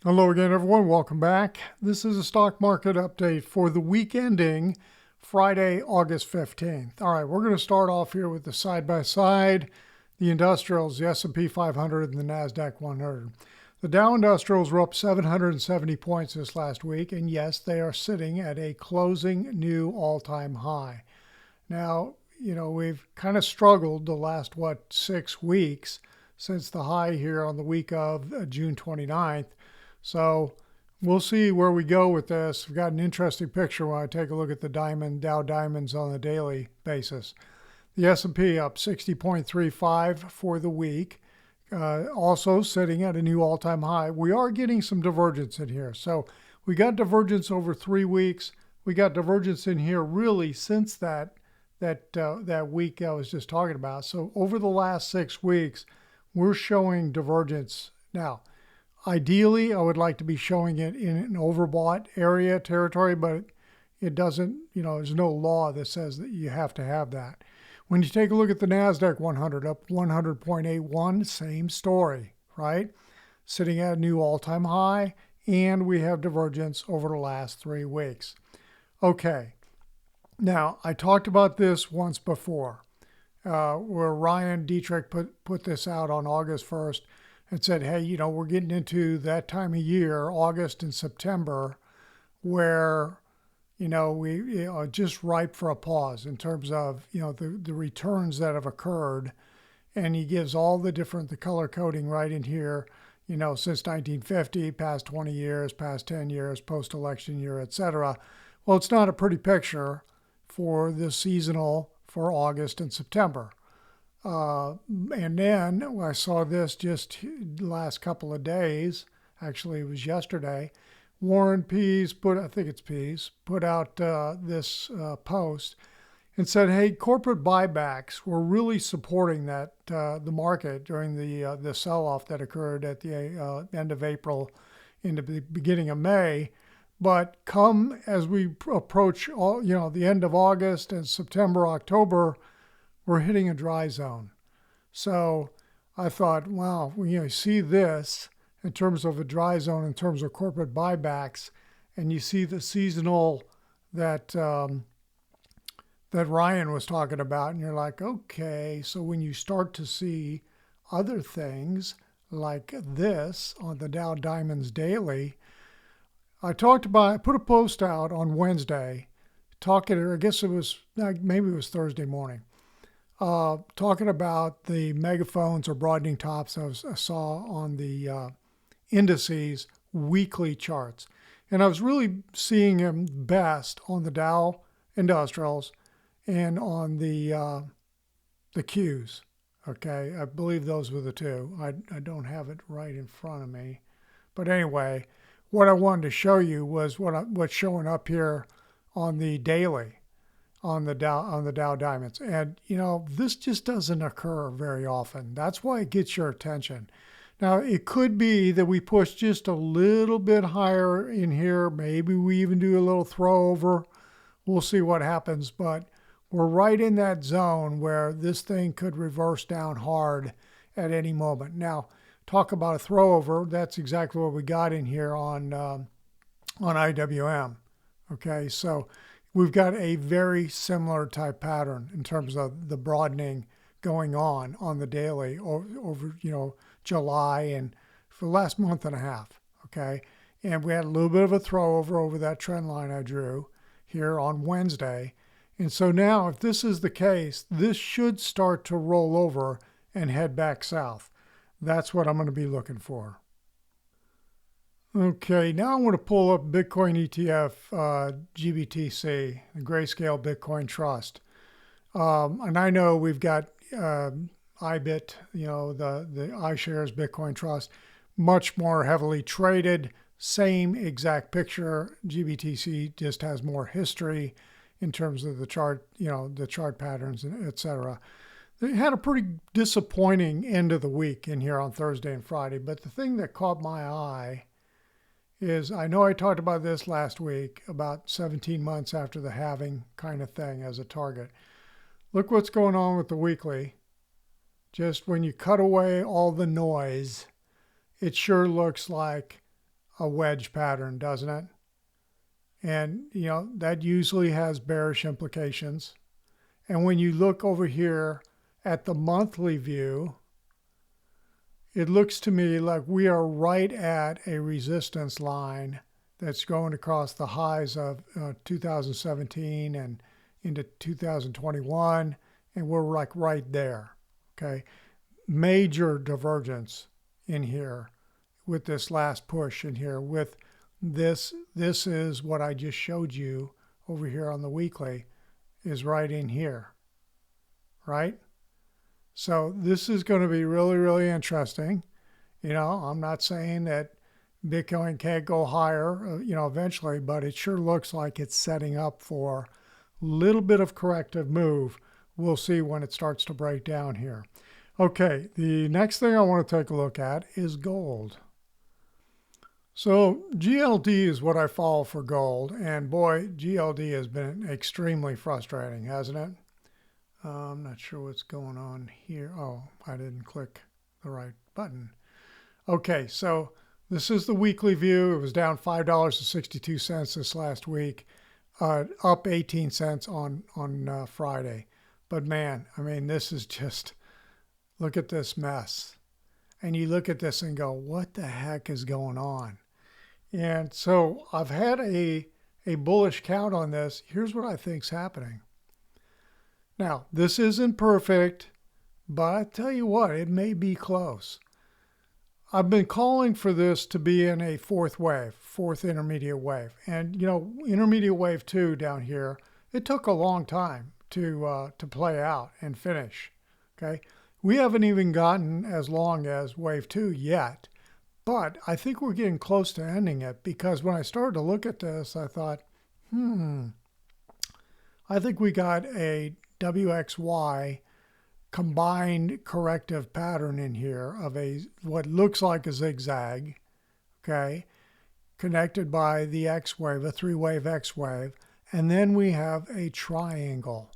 Hello again, everyone. Welcome back. This is a stock market update for the week ending Friday, August 15th. All right, we're going to start off here with the side-by-side, the industrials, the S&P 500 and the NASDAQ 100. The Dow Industrials were up 770 points this last week, and yes, they are sitting at a closing new all-time high. Now, we've kind of struggled the last, 6 weeks since the high here on the week of June 29th. So we'll see where we go with this. We've got an interesting picture when I take a look at the Dow diamonds on a daily basis. The S&P up 60.35 for the week, also sitting at a new all-time high. We are getting some divergence in here. So we got divergence over 3 weeks. We got divergence in here really since that week I was just talking about. So over the last 6 weeks, we're showing divergence now. Ideally, I would like to be showing it in an overbought area territory, but it doesn't, there's no law that says that you have to have that. When you take a look at the NASDAQ 100 up 100.81, same story, right? Sitting at a new all-time high, and we have divergence over the last 3 weeks. Okay, now I talked about this once before, where Ryan Detrick put this out on August 1st. And said, hey, we're getting into that time of year, August and September, where, we are just ripe for a pause in terms of, the returns that have occurred. And he gives all the color coding right in here, since 1950, past 20 years, past 10 years, post-election year, etc. Well, it's not a pretty picture for the seasonal for August and September. And then I saw this just the last couple of days. Actually, it was yesterday. Warren Pease put out this post and said, "Hey, corporate buybacks were really supporting the market during the sell-off that occurred at the end of April, into the beginning of May. But come as we approach the end of August and September, October, we're hitting a dry zone." So I thought, wow, you see this in terms of a dry zone, in terms of corporate buybacks, and you see the seasonal that Ryan was talking about, and you're like, okay, so when you start to see other things like this on the Dow Diamonds Daily, I put a post out on Wednesday, I guess maybe it was Thursday morning, talking about the megaphones or broadening tops I saw on the indices weekly charts. And I was really seeing them best on the Dow Industrials and on the Qs. Okay, I believe those were the two. I don't have it right in front of me. But anyway, what I wanted to show you was what's showing up here on the daily on the Dow Diamonds. And this just doesn't occur very often. That's why it gets your attention. Now, it could be that we push just a little bit higher in here. Maybe we even do a little throw over. We'll see what happens, but we're right in that zone where this thing could reverse down hard at any moment. Now, talk about a throw over. That's exactly what we got in here on IWM. Okay, so we've got a very similar type pattern in terms of the broadening going on the daily over July and for the last month and a half. Okay, and we had a little bit of a throw over that trend line I drew here on Wednesday. And so now, if this is the case, this should start to roll over and head back south. That's what I'm going to be looking for. Okay, now I want to pull up Bitcoin ETF GBTC, the Grayscale Bitcoin Trust. And I know we've got IBIT, the iShares Bitcoin Trust, much more heavily traded, same exact picture. GBTC just has more history in terms of the chart, the chart patterns, etc. They had a pretty disappointing end of the week in here on Thursday and Friday, but the thing that caught my eye is, I know I talked about this last week, about 17 months after the halving kind of thing as a target. Look what's going on with the weekly. Just when you cut away all the noise, it sure looks like a wedge pattern, doesn't it? And, that usually has bearish implications. And when you look over here at the monthly view, it looks to me like we are right at a resistance line that's going across the highs of 2017 and into 2021, and we're like right there, okay? Major divergence in here with this last push in here with this is what I just showed you over here on the weekly is right in here, right? So this is going to be really, really interesting. I'm not saying that Bitcoin can't go higher, eventually, but it sure looks like it's setting up for a little bit of corrective move. We'll see when it starts to break down here. Okay, the next thing I want to take a look at is gold. So GLD is what I follow for gold, and boy, GLD has been extremely frustrating, hasn't it? I'm not sure what's going on here. Oh, I didn't click the right button. Okay, so this is the weekly view. It was down $5.62 this last week, up 18 cents on Friday. But man, I mean, this is just, look at this mess. And you look at this and go, what the heck is going on? And so I've had a bullish count on this. Here's what I think's happening. Now, this isn't perfect, but I tell you what, it may be close. I've been calling for this to be in a fourth intermediate wave. And, intermediate wave 2 down here, it took a long time to play out and finish, okay? We haven't even gotten as long as wave 2 yet. But I think we're getting close to ending it because when I started to look at this, I thought, I think we got a WXY combined corrective pattern in here of what looks like a zigzag, okay, connected by the X wave, a 3-wave X wave, and then we have a triangle.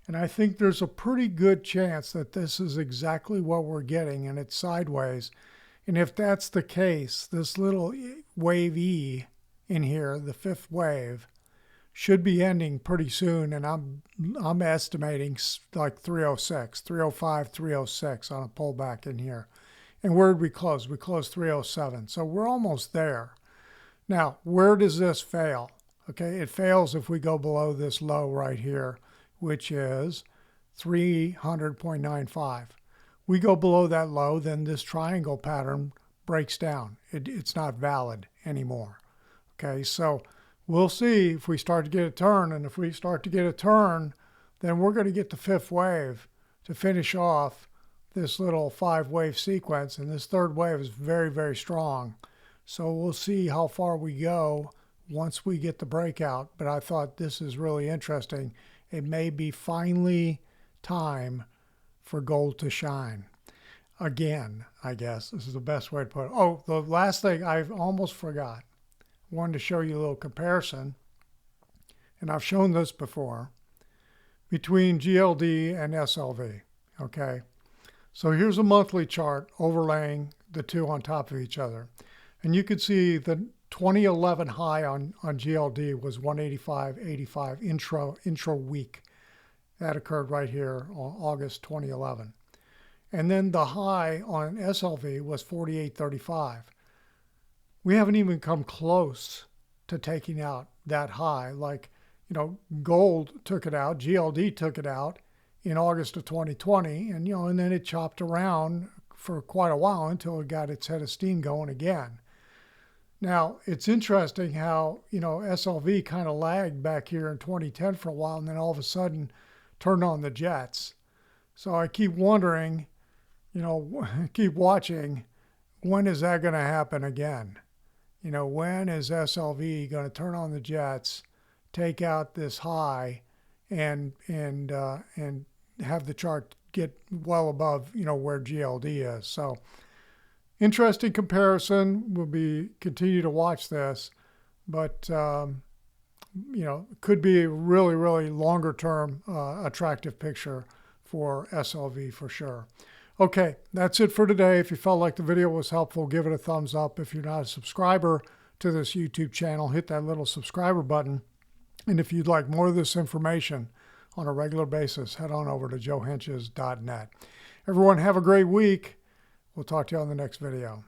And I think there's a pretty good chance that this is exactly what we're getting, and it's sideways. And if that's the case, this little wave E in here, the 5th wave, should be ending pretty soon. And I'm estimating like 306, 305, 306 on a pullback in here. And where did we close? We closed 307. So we're almost there. Now, where does this fail? Okay, it fails if we go below this low right here, which is 300.95. We go below that low, then this triangle pattern breaks down. It's not valid anymore. Okay, so we'll see if we start to get a turn. And if we start to get a turn, then we're going to get the 5th wave to finish off this little 5-wave sequence. And this 3rd wave is very, very strong. So we'll see how far we go once we get the breakout. But I thought this is really interesting. It may be finally time for gold to shine again, I guess. This is the best way to put it. Oh, the last thing I almost forgot. Wanted to show you a little comparison, and I've shown this before, between GLD and SLV, okay? So here's a monthly chart overlaying the two on top of each other. And you can see the 2011 high on GLD was 185.85 intra week. That occurred right here on August 2011. And then the high on SLV was 48.35. We haven't even come close to taking out that high. Like, gold took it out, GLD took it out in August of 2020, and and then it chopped around for quite a while until it got its head of steam going again. Now, it's interesting how, SLV kind of lagged back here in 2010 for a while, and then all of a sudden turned on the jets. So I keep wondering, keep watching, when is that going to happen again? When is SLV going to turn on the jets, take out this high, and have the chart get well above, where GLD is? So interesting comparison. We'll continue to watch this, but could be a really, really longer term attractive picture for SLV for sure. Okay, that's it for today. If you felt like the video was helpful, give it a thumbs up. If you're not a subscriber to this YouTube channel, hit that little subscriber button. And if you'd like more of this information on a regular basis, head on over to joehenches.net. Everyone, have a great week. We'll talk to you on the next video.